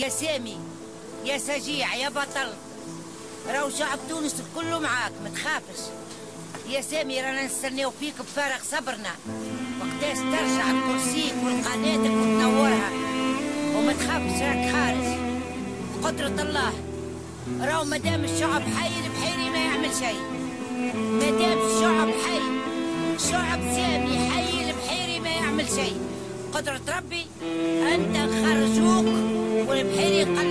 يا سامي يا سجيع يا بطل، راهو شعب تونس كله معاك، ما تخافش يا سامي، رانا نستناو فيك بفارغ صبرنا. وقتاش ترجع لكرسيك ولقناتك وتنورها، وما تخافش راك خارج بقدرة الله. راهو مادام الشعب حي البحيري ما يعمل شيء، مادام الشعب حي، شعب سامي حي البحيري ما يعمل شيء. قدرة ربي أنت خرجوك والبحيري قل